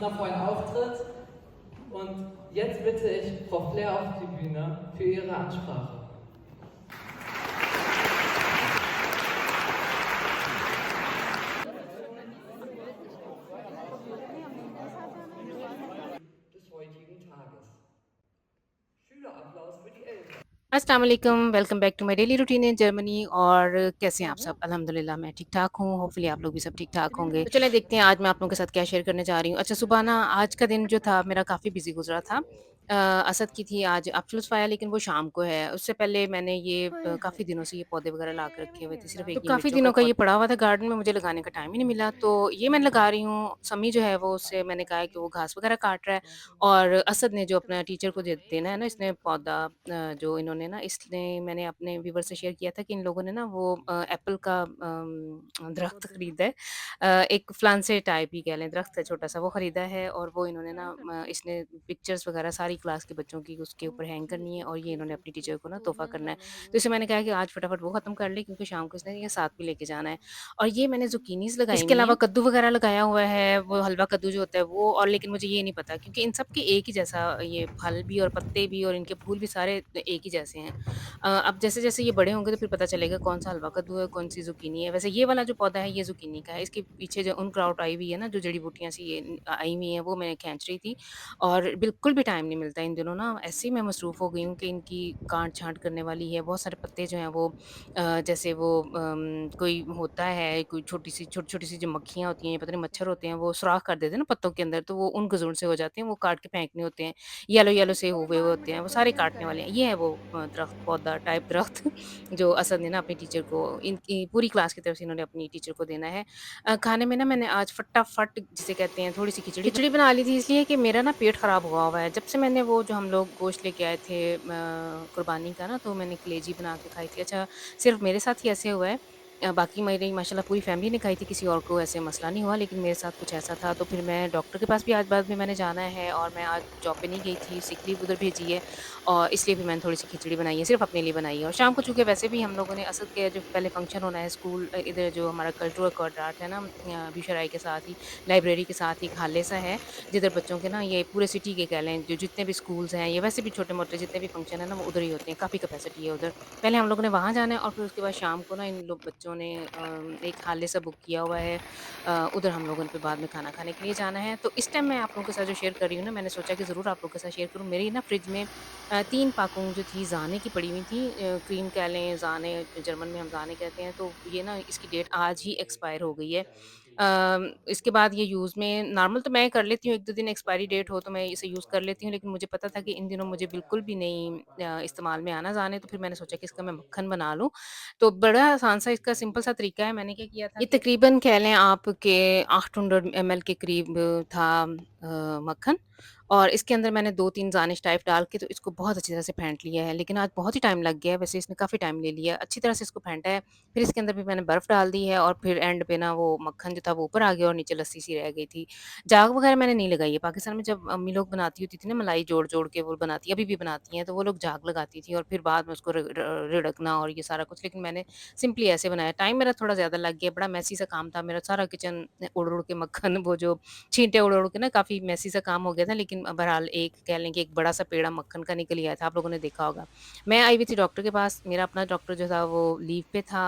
wundervollen Auftritt. Und jetzt bitte ich Frau Flair auf die Bühne für ihre Ansprache. Des heutigen Tages. Schülerapplaus für die Eltern. अस्सलाम वालेकुम, welcome back to my daily routine in Germany. और कैसे हैं आप सब? अल्हम्दुलिल्लाह मैं ठीक-ठाक हूँ, होपफुली आप लोग भी सब ठीक-ठाक होंगे। तो चलिए देखते हैं आज मैं आप लोगों के साथ क्या शेयर करने जा रही हूँ। अच्छा, सुबह ना आज का दिन जो था मेरा काफ़ी बिज़ी गुज़रा था। असद की थी आज अफ़्लुस फाया, लेकिन वो शाम को है। उससे पहले मैंने ये काफ़ी दिनों से ये पौधे वगैरह ला के रखे हुए थे। सिर्फ़ एक तो ये काफ़ी मिर्चों का दिनों का ये पड़ा हुआ था गार्डन में, मुझे लगाने का टाइम ही नहीं मिला, तो ये मैं लगा रही हूँ। सम्मी जो है वो उससे मैंने कहा है कि वो घास वगैरह काट रहा है, और असद ने जो अपना टीचर को देना है ना, इसने पौधा जो इन्होंने ना, इसने मैंने अपने व्यूवर से शेयर किया था कि इन लोगों ने ना वो एप्पल का दरख्त खरीदा है। एक फ्लांसे टाइप ही कह लें, दरख्त है छोटा सा, वो खरीदा है, और वो इन्होंने ना इसने पिक्चर्स वगैरह सारी क्लास के बच्चों की उसके ऊपर हैंग करनी है, और ये इन्होंने अपनी टीचर को ना तोहफा करना है। तो इसे मैंने कहा कि आज फटाफट वो खत्म कर ले, क्योंकि शाम को इसने ये साथ भी लेके जाना है। और ये मैंने जुकीनीज लगाई इसके हुई अलावा हैं। कद्दू वगैरह लगाया हुआ है, वो हलवा कद्दू जो होता है वो, और लेकिन मुझे ये नहीं पता, क्योंकि इन सब के एक ही जैसा ये फल भी और पत्ते भी और इनके फूल भी सारे एक ही जैसे हैं। अब जैसे-जैसे ये बड़े होंगे तो फिर पता चलेगा कौन-सा हलवा कद्दू है, कौन-सी ज़ुकीनी है। वैसे ये वाला जो पौधा है ये ज़ुकीनी का है। इसके पीछे जो अनक्राउट आई हुई है ना, जो जड़ी-बूटियाँ सी ये आई हुई हैं, वो मैं खींच रही थी, और बिल्कुल भी टाइम नहीं मिलता इन दिनों ना। ऐसे ही मैं मसरूफ़ हो गई हूँ कि इनकी काट-छाँट करने वाली है। बहुत सारे पत्ते जो हैं वो जैसे वो कोई होता है, कोई छोटी-सी छोटी-छोटी सी जो मक्खियाँ होती हैं, पता नहीं मच्छर होते हैं, वो सुराख कर देते हैं ना पत्तों के अंदर, तो वो उन गज़ुड़ से हो जाते हैं, वो काट के फेंकने होते हैं। येलो-येलो से हुए हुए होते हैं, वो सारे काटने वाले हैं। ये है वो दरख्त, पौधा टाइप दरख्त जो असद ने ना अपनी टीचर को, इनकी पूरी क्लास की तरफ से इन्होंने अपनी टीचर को देना है। खाने में ना मैंने आज फटाफट जिसे कहते हैं थोड़ी-सी खिचड़ी बना ली थी, इसलिए कि मेरा ना पेट ख़राब हुआ हुआ है। जब से मैंने वो जो हम लोग गोश्त लेके आए थे कुर्बानी का ना, तो मैंने कलेजी बना के खाई थी। अच्छा, सिर्फ़ मेरे साथ ही ऐसे हुआ है? बाकी मेरी माशाल्लाह पूरी फैमिली ने खाई थी, किसी और को ऐसे मसला नहीं हुआ, लेकिन मेरे साथ कुछ ऐसा था। तो फिर मैं डॉक्टर के पास भी आज बाद में मैंने जाना है, और मैं आज जॉब पे नहीं गई थी, सिक लीव उधर भेजी है, और इसलिए भी मैंने थोड़ी-सी खिचड़ी बनाई है, सिर्फ़ अपने लिए बनाई है। और शाम को चूँकि वैसे भी हम लोगों ने असद के जो पहले फंक्शन होना है स्कूल, इधर जो हमारा कल्चरल क्वाड्राट है ना, ब्यूशराई के साथ ही, लाइब्रेरी के साथ ही एक हाले-सा है, जिधर बच्चों के ना ये पूरे सिटी के कह लें, जो जितने भी स्कूल्स हैं, या वैसे भी छोटे-मोटे जितने भी फंक्शन है ना, वो उधर ही होते हैं, काफ़ी कैपेसिटी है उधर। पहले हम लोगों ने वहाँ जाना है, और फिर उसके बाद शाम को ना इन लोग बच्चों ने एक हाले सा बुक किया हुआ है। उधर हम लोगों ने फिर बाद में खाना खाने के लिए जाना है। तो इस टाइम मैं आप लोगों के साथ जो शेयर कर रही हूँ ना, मैंने सोचा कि ज़रूर आप लोगों के साथ शेयर करूँ। मेरी ना फ्रिज में 3 पाकोंग जो थी ज़ाने की पड़ी हुई थी, क्रीम कह लें, ज़ाने जर्मन में हम ज़ाने कहते हैं, तो ये ना इसकी डेट आज ही एक्सपायर हो गई है। इसके बाद ये यूज़ में नॉर्मल तो मैं कर लेती हूँ, 1-2 दिन एक्सपायरी डेट हो तो मैं इसे यूज़ कर लेती हूँ, लेकिन मुझे पता था कि इन दिनों मुझे बिल्कुल भी नहीं इस्तेमाल में आना जाने, तो फिर मैंने सोचा कि इसका मैं मक्खन बना लूँ। तो बड़ा आसान सा इसका सिंपल सा तरीका है। मैंने क्या किया था, ये तकरीबन कह लें आप के 800 एमएल के करीब था मक्खन, और इसके अंदर मैंने 2-3 दानिश टाइप डाल के तो इसको बहुत अच्छी तरह से फेंट लिया है। लेकिन आज बहुत ही टाइम लग गया है, वैसे इसने काफ़ी टाइम ले लिया। अच्छी तरह से इसको फेंटा है, फिर इसके अंदर भी मैंने बर्फ़ डाल दी है, और फिर एंड पे ना वो मक्खन जो था वो ऊपर आ गया, और नीचे लस्सी सी रह गई थी। जाग वगैरह मैंने नहीं लगाई है। पाकिस्तान में जब अम्मी लोग बनाती होती थी ना, मलाई जोड़-जोड़ के वो बनाती, अभी भी बनाती हैं, तो वो लोग जाग लगाती थी, और फिर बाद में उसको रिड़कना और ये सारा कुछ। लेकिन मैंने सिंपली ऐसे बनाया। टाइम मेरा थोड़ा ज़्यादा लग गया, बड़ा मेसी सा काम था मेरा, सारा किचन उड़-उड़ के मक्खन वो जो छींटे उड़-उड़ के ना काफ़ी मेसी सा काम हो गया था। लेकिन बहरहाल एक कह लें कि एक बड़ा-सा पेड़ा मक्खन का निकल ही आया था, आप लोगों ने देखा होगा। मैं आई हुई थी डॉक्टर के पास, मेरा अपना डॉक्टर जो था वो लीव पे था,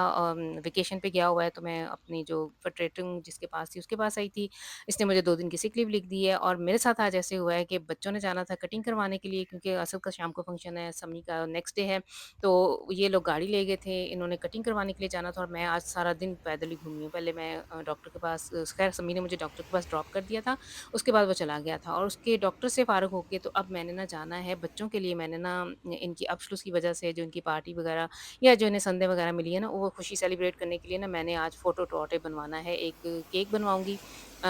वेकेशन पे गया हुआ है, तो मैं अपनी जो पेडियाट्रिक जिसके पास थी उसके पास आई थी। इसने मुझे 2 दिन की सिक लीव लिख दी है, और मेरे साथ आज ऐसे हुआ है कि बच्चों ने जाना था कटिंग करवाने के लिए, क्योंकि असद का शाम को फंक्शन है, समी का नेक्स्ट डे है। तो ये लोग गाड़ी ले गए थे, इन्होंने कटिंग करवाने के लिए जाना था, और मैं आज सारा दिन पैदल ही घूमी हूँ। पहले मैं डॉक्टर के पास, खैर समी ने मुझे डॉक्टर के पास ड्रॉप कर दिया था, उसके बाद वो चला गया था, और उसके डॉक्टर से फ़ारिग होके तो अब मैंने ना जाना है बच्चों के लिए। मैंने ना इनकी अब्शलूस की वजह से जो इनकी पार्टी वगैरह या जो इन्हें संडे वगैरह मिली है ना, वो खुशी सेलिब्रेट करने के लिए ना मैंने आज फ़ोटो टॉटे बनवाना है। एक केक बनवाऊँगी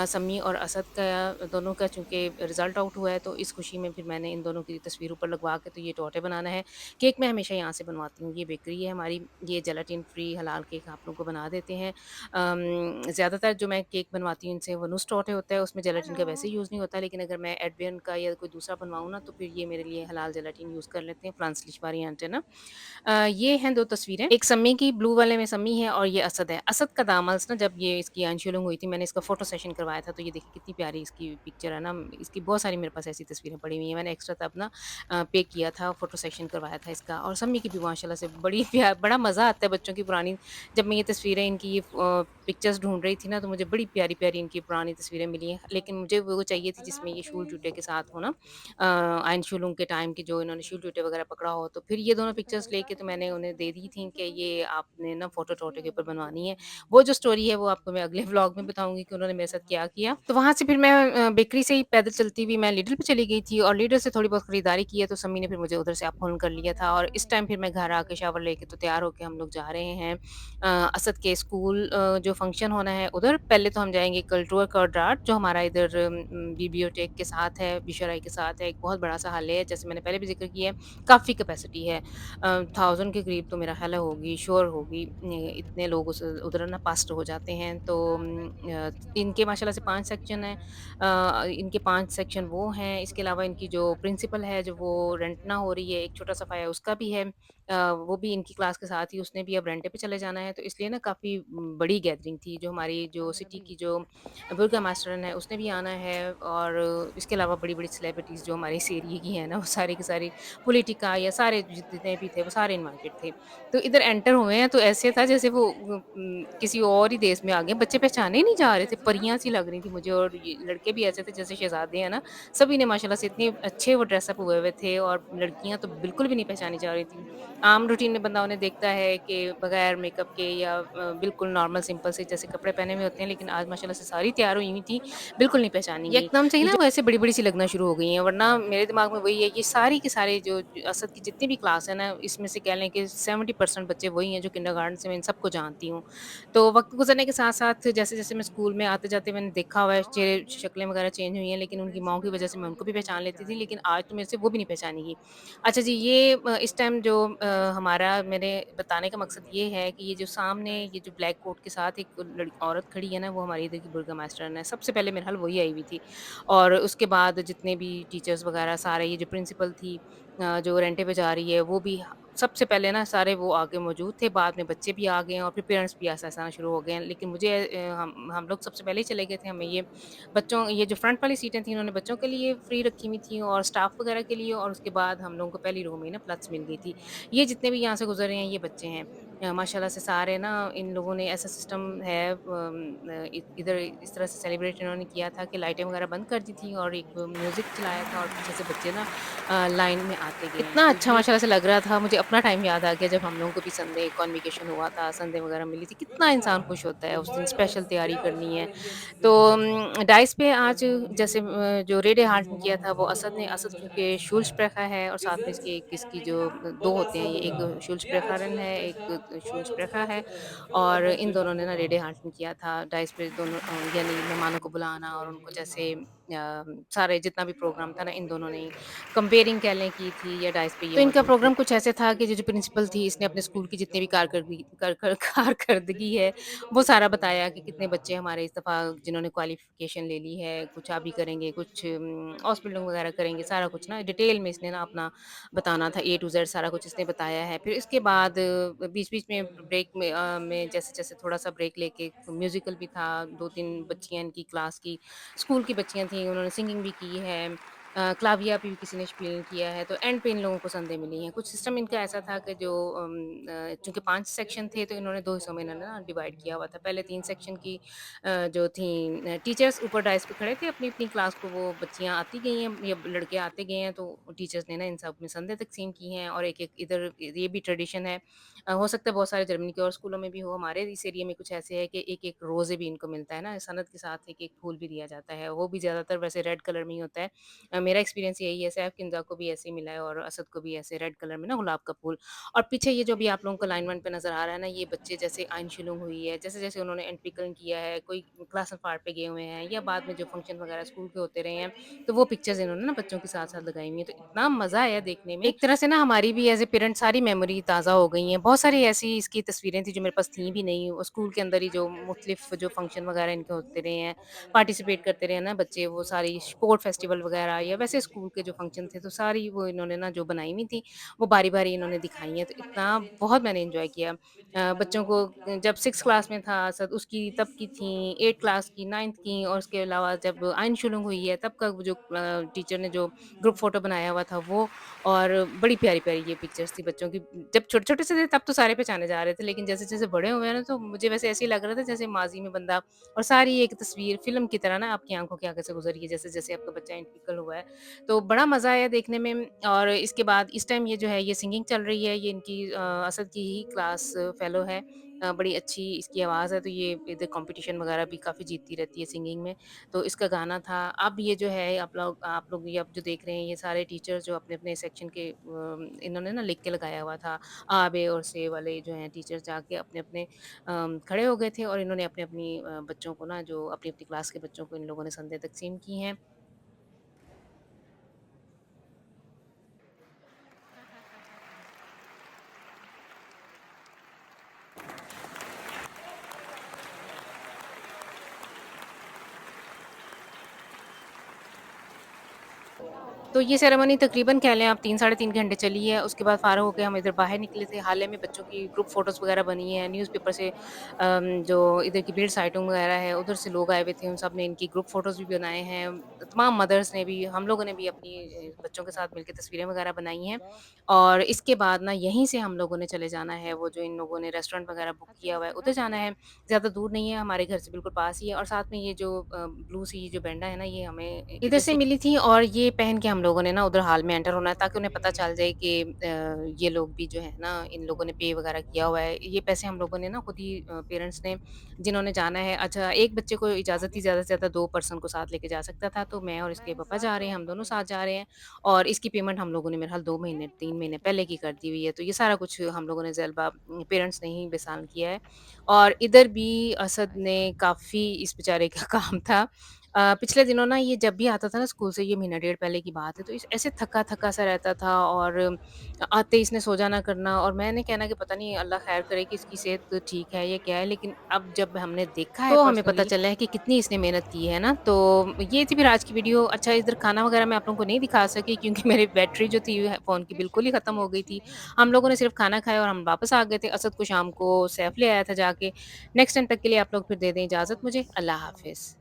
समी और असद का, दोनों का चूँकि रिज़ल्ट आउट हुआ है, तो इस खुशी में फिर मैंने इन दोनों की तस्वीर ऊपर लगवा के तो ये टॉटे बनाना है। केक मैं हमेशा यहाँ से बनवाती हूँ, ये बेकरी है हमारी, ये जेलाटिन फ्री हलाल केक आप लोगों को बना देते हैं। ज़्यादातर जो मैं केक बनवाती हूँ इनसे वो नुस्टोटे होता है, उसमें जेलाटिन का वैसे यूज़ नहीं होता, लेकिन अगर मैं एडवियन का या कोई दूसरा बनवाऊँ ना, तो फिर ये मेरे लिए हलाल जेलाटिन यूज़ कर लेते हैं, फ्रांसलिश वेरिएंट है ना। ये हैं 2 तस्वीरें, एक सम्मी की, ब्लू वाले में सम्मी है, और ये असद है। असद का दामन ना, जब ये इसकी अनशूलिंग हुई थी, मैंने इसका फ़ोटो सेशन करवाया था, तो ये देखिए कितनी प्यारी इसकी पिक्चर है ना, इसकी बहुत सारी मेरे पास ऐसी तस्वीरें पड़ी हुई हैं। मैंने एक्स्ट्रा तब ना पे किया था, फ़ोटो सेशन करवाया था इसका और सम्मी की भी माशाल्लाह से बड़ी बड़ा मज़ा आता है बच्चों की पुरानी जब मैं ये तस्वीरें इनकी ये पिक्चर्स ढूँढ रही थी ना, तो मुझे बड़ी प्यारी-प्यारी इनकी पुरानी तस्वीरें मिली हैं। लेकिन मुझे वो चाहिए थी जिसमें ये शूल जूते के साथ हो ना आयन शुलूम के टाइम की जो इन्होंने शूल जूते वगैरह पकड़ा हो, तो फिर ये दोनों पिक्चर्स लेके तो मैंने उन्हें दे दी थी कि ये आपने ना फ़ोटो टोटो के ऊपर बनवानी है। वो जो स्टोरी है वो आपको मैं अगले व्लॉग में बताऊँगी कि उन्होंने मेरे साथ क्या किया। तो वहाँ से फिर मैं बेकरी से ही पैदल चलती हुई मैं लिडल पे चली गई थी और लिडल से थोड़ी बहुत खरीदारी की है, तो सम्मी ने फिर मुझे उधर से अपहोल्ड कर लिया था और इस टाइम फिर मैं घर आके शावर लेके तो तैयार होके हम लोग जा रहे हैं असद के स्कूल जो फंक्शन होना है उधर। पहले तो हम जाएँगे कल्टुआ कर्डार्ट जो हमारा इधर बिब्लियोटेक के साथ है, बिशराई के साथ है, एक बहुत बड़ा-सा हॉल है, जैसे मैंने पहले भी ज़िक्र किया है, काफ़ी कैपेसिटी है। 1000 के करीब तो मेरा ख़्याल है होगी, श्योर होगी। इतने लोग उस उधर ना पास्ट हो जाते हैं, तो इनके माशाल्लाह से 5 सेक्शन हैं। इनके 5 सेक्शन वो हैं, इसके अलावा इनकी जो प्रिंसिपल है, जो वो रेंटना हो रही है, एक छोटा सफ़ाया उसका भी है। वो भी इनकी क्लास के साथ ही उसने भी अब रेंटे पे चले जाना है, तो इसलिए ना काफ़ी बड़ी गैदरिंग थी। जो हमारी जो सिटी की जो बुर्गा मास्टरन है, उसने भी आना है और इसके अलावा बड़ी-बड़ी सेलिब्रिटीज़ जो हमारे इस एरिये की हैं ना, वो सारी की सारी पॉलिटिका या सारे जितने भी थे, वो सारे इनवाइटेड थे। तो इधर एंटर हुए हैं, तो ऐसे था जैसे वो किसी और ही देश में आ गए। बच्चे पहचाने ही नहीं जा रहे थे, परियाँ-सी लग रही थी मुझे और ये लड़के भी ऐसे थे जैसे शहज़ादे हैं ना, सभी ने माशाल्लाह से इतने अच्छे वो ड्रेसअप हुए हुए थे और लड़कियाँ तो बिल्कुल भी नहीं पहचानी जा रही थी। आम रूटीन में बंदा उन्हें देखता है कि बगैर मेकअप के या बिल्कुल नॉर्मल सिंपल से जैसे कपड़े पहने हुए होते हैं, लेकिन आज माशाल्लाह से सारी तैयार हुई हुई थी, बिल्कुल नहीं पहचानी गई। एकदम से ही ना वैसे बड़ी-बड़ी सी लगना शुरू हो गई हैं, वरना मेरे दिमाग में वही है कि सारी की सारी जो असद की जितनी भी क्लास है ना, इसमें से कह लें कि 70% बच्चे वही हैं जो किंडरगार्टन से मैं इन सबको जानती हूँ। तो वक़्त गुज़रने के साथ-साथ जैसे-जैसे मैं स्कूल में आते-जाते मैंने देखा हुआ है, चेहरे शक्लें वगैरह चेंज हुई हैं, लेकिन उनकी माँओं की वज़ह से मैं उनको भी पहचान लेती थी, लेकिन आज तो मेरे से वो भी नहीं पहचानी गई। अच्छा जी, ये इस टाइम जो हमारा मेरे बताने का मकसद ये है कि ये जो सामने ये जो ब्लैक कोट के साथ एक औरत खड़ी है ना, वो हमारी इधर की बुर्गा मास्टरन है। सबसे पहले मेरे ख़्याल वही आई हुई थी और उसके बाद जितने भी टीचर्स वगैरह सारे ये जो प्रिंसिपल थी जो रेंटे पे जा रही है, वो भी सबसे पहले ना सारे वो आगे मौजूद थे, बाद में बच्चे भी आ गए हैं और फिर पेरेंट्स भी ऐसा-ऐसा आना शुरू हो गए हैं। लेकिन मुझे हम लोग सबसे पहले ही चले गए थे, हमें ये जो फ्रंट वाली सीटें थी उन्होंने बच्चों के लिए फ्री रखी हुई थी और स्टाफ वगैरह के लिए और उसके बाद हम लोगों को पहली रो में ही ना प्लस मिल गई थी। ये जितने भी यहाँ से गुज़रे हैं ये बच्चे हैं। माशाल्लाह से सारे ना इन लोगों ने ऐसा सिस्टम है इधर इस तरह से सेलिब्रेट इन्होंने किया था कि लाइटें वगैरह बंद कर दी थी और एक म्यूज़िक चलाया था और पीछे से बच्चे ना लाइन में आते गए हैं। इतना तो अच्छा ये माशाल्लाह से लग रहा था, मुझे अपना टाइम याद आ गया जब हम लोगों को भी संडे कॉन्वोकेशन हुआ था, संडे वगैरह मिली थी। कितना इंसान खुश होता है, उस दिन स्पेशल तैयारी करनी है। Religious तो Festival. डाइस पे आज Und जैसे जो रेडे हाल्टन किया था वो असद ने असद क्योंकि Demokratische Feier. शूल्सब्रेखर है और Wir साथ में sind इसके एक in इसकी जो Amerika 2 होते हैं Bundesland ये एक gelandet. Wir als शूल्सब्रेखरन है, एक Schülervertreter freuen uns शूल्सब्रेखा है heute für और ein इन दोनों ने ना रेडे Naturprogramm. हाल्टन किया था। डाइस पे दोनों यानी मेहमानों को बुलाना और उनको जैसे सारे जितना भी प्रोग्राम था ना इन दोनों ने ही कंपेयरिंग कह लें की थी या डाइस पे ये तो इनका मौजूद थे। प्रोग्राम कुछ ऐसे था कि जो जो प्रिंसिपल थी इसने अपने स्कूल की जितनी भी कारकर्दगी है, वो सारा बताया कि कितने बच्चे हमारे इस दफ़ा जिन्होंने क्वालिफ़िकेशन ले ली है, कुछ अभी करेंगे, कुछ हाउस बिल्डिंग वगैरह करेंगे, सारा कुछ ना डिटेल में इसने ना अपना बताना था, ए टू ज़ेड सारा कुछ इसने बताया है। फिर इसके बाद बीच-बीच में ब्रेक में जैसे-जैसे थोड़ा-सा ब्रेक लेके म्यूज़िकल भी था, 2-3 बच्चियाँ इनकी क्लास की, स्कूल की बच्चियाँ थीं, उन्होंने सिंगिंग भी की है। क्लाविया पे भी किसी ने स्पिन किया है, तो एंड पे इन लोगों को संदें मिली हैं। कुछ सिस्टम इनका ऐसा था कि जो चूँकि 5 सेक्शन थे, तो इन्होंने 2 हिस्सों में इन्होंने ना डिवाइड किया हुआ था। पहले 3 सेक्शन की जो थी टीचर्स ऊपर डायस पे खड़े थे, अपनी-अपनी क्लास को वो बच्चियाँ आती गई हैं या लड़के आते गए हैं, तो टीचर्स ने ना इन सब में संदें तकसीम की हैं और एक-एक इधर ये भी ट्रेडिशन है हो सकता है बहुत सारे जर्मनी के और स्कूलों में भी हो, हमारे इस एरिया में कुछ ऐसे है कि एक-एक रोज़े भी इनको मिलता है ना, सनद के साथ एक-एक फूल भी दिया जाता है। वो भी ज़्यादातर वैसे रेड कलर में ही होता है। मेरा एक्सपीरियंस यही है, सैफ किंज़ा को भी ऐसे ही मिला है और असद को भी ऐसे रेड कलर में ना गुलाब का फूल और पीछे ये जो भी आप लोगों को लाइन 1 पे नज़र आ रहा है ना, ये बच्चे जैसे आइन शुलूम हुई है, जैसे-जैसे उन्होंने एंट्रिकल किया है, कोई क्लास पार्ट पे गए हुए हैं या बाद में जो फंक्शन वगैरह स्कूल के होते रहे हैं, तो वो पिक्चर्स इन्होंने ना बच्चों के साथ-साथ लगाई हुई हैं, तो इतना मज़ा आया देखने में। एक तरह से ना हमारी भी एज़ ए पेरेंट सारी मेमोरी ताज़ा हो गई हैं। बहुत सारी ऐसी इसकी तस्वीरें थी जो मेरे पास थी भी नहीं, वो स्कूल के अंदर ही जो मुख्तलिफ जो फंक्शन वगैरह इनके होते रहे हैं, पार्टिसिपेट करते रहे हैं ना बच्चे, वो सारी स्पोर्ट फेस्टिवल वगैरह या वैसे स्कूल के जो फंक्शन थे, तो सारी वो इन्होंने ना जो बनाई हुई थी, वो बारी-बारी इन्होंने दिखाई हैं। तो इतना बहुत मैंने एन्जॉय किया। बच्चों को जब 6th क्लास में था असद, उसकी तब की थी, 8th क्लास की, 9th की, और उसके अलावा जब आइन शुरू हुई है, तब का वो जो टीचर ने जो ग्रुप फ़ोटो बनाया हुआ था वो, और बड़ी प्यारी-प्यारी ये पिक्चर्स थी बच्चों की। जब छोटे-छोटे से थे तब तो सारे पहचाने जा रहे थे, लेकिन जैसे-जैसे बड़े हुए हैं ना, तो मुझे वैसे ऐसे ही लग रहा था जैसे माज़ी में बंदा, और सारी एक तस्वीर फ़िल्म की तरह ना आपकी आँखों की आगे से गुज़र रही है, जैसे-जैसे आपका बच्चा इंटरविकल हुआ है। तो बड़ा मज़ा आया देखने में। और इसके बाद इस टाइम ये जो है ये सिंगिंग चल रही है, ये इनकी असद की ही क्लास फेलो है। बड़ी अच्छी इसकी आवाज़ है, तो ये इधर कॉम्पिटिशन वगैरह भी काफ़ी जीतती रहती है सिंगिंग में। तो इसका गाना था। अब ये जो है आप लोग ये अब जो देख रहे हैं, ये सारे टीचर्स जो अपने-अपने सेक्शन के इन्होंने ना लिख के लगाया हुआ था। आ, बे और से वाले जो हैं टीचर्स जाके अपने-अपने खड़े हो गए थे, और इन्होंने अपनी-अपनी बच्चों को ना, जो अपनी-अपनी क्लास के बच्चों को इन लोगों ने संदें तक़सीम की हैं। तो ये सेरेमनी तकरीबन कह लें आप 3 साढ़े 3 घंटे चली है। उसके बाद फ़ारग होके हम इधर बाहर निकले थे। हाल ही में बच्चों की ग्रुप फ़ोटोज़ वगैरह बनी हैं। न्यूज़पेपर से जो इधर की भीड़ साइटों वगैरह है, उधर से लोग आए हुए थे। उन सब ने इनकी ग्रुप फ़ोटोज़ भी बनाए हैं। तमाम मदर्स ने भी, हम लोगों ने भी अपनी बच्चों के साथ मिलके तस्वीरें वगैरह बनाई हैं। और इसके बाद ना यहीं से हम लोगों ने चले जाना है, वो जो इन लोगों ने रेस्टोरेंट वगैरह बुक किया हुआ है, उधर जाना है। ज़्यादा दूर नहीं है, हमारे घर से बिल्कुल पास ही है। और साथ में ये जो ब्लू सी जो बैंडा है ना, ये हमें इधर से मिली थी, और ये पहन के हम लोगों ने ना उधर हॉल में एंटर होना है, ताकि उन्हें पता चल जाए कि ये लोग भी जो है ना, इन लोगों ने पे वगैरह किया हुआ है। ये पैसे हम लोगों ने ना खुद ही पेरेंट्स ने, जिन्होंने जाना है, अच्छा एक बच्चे को इजाज़त थी, ज़्यादा से ज़्यादा 2 पर्सन को साथ लेके जा सकता था, तो मैं और इसके पापा जा रहे हैं, हम दोनों साथ जा रहे हैं। और इसकी पेमेंट हम लोगों ने मेरे ख़्याल 2 महीने 3 महीने पहले की कर दी हुई है। तो ये सारा कुछ हम लोगों ने ज़लबा पेरेंट्स ने ही बेसाल किया है। और इधर भी असद ने काफ़ी, इस बेचारे का काम था। पिछले दिनों ना ये जब भी आता था ना स्कूल से, ये महीना डेढ़ पहले की बात है, तो इस ऐसे थका-थका सा रहता था, और आते ही इसने सो जाना करना, और मैंने कहना कि पता नहीं अल्लाह ख़ैर करे कि इसकी सेहत ठीक है या क्या है। लेकिन अब जब हमने देखा है, तो हमें पता चला है कि कितनी इसने मेहनत की है ना। तो ये थी फिर आज की वीडियो। अच्छा, इधर खाना वग़ैरह मैं आप लोगों को नहीं दिखा सकी, क्योंकि मेरी बैटरी जो थी फ़ोन की बिल्कुल ही ख़त्म हो गई थी। हम लोगों ने सिर्फ़ खाना खाया और हम वापस आ गए थे। असद को शाम को सैफ ले आया था जाके। नेक्स्ट टाइम तक के लिए आप लोग फिर दे दें इजाज़त मुझे। अल्लाह हाफ़िज़।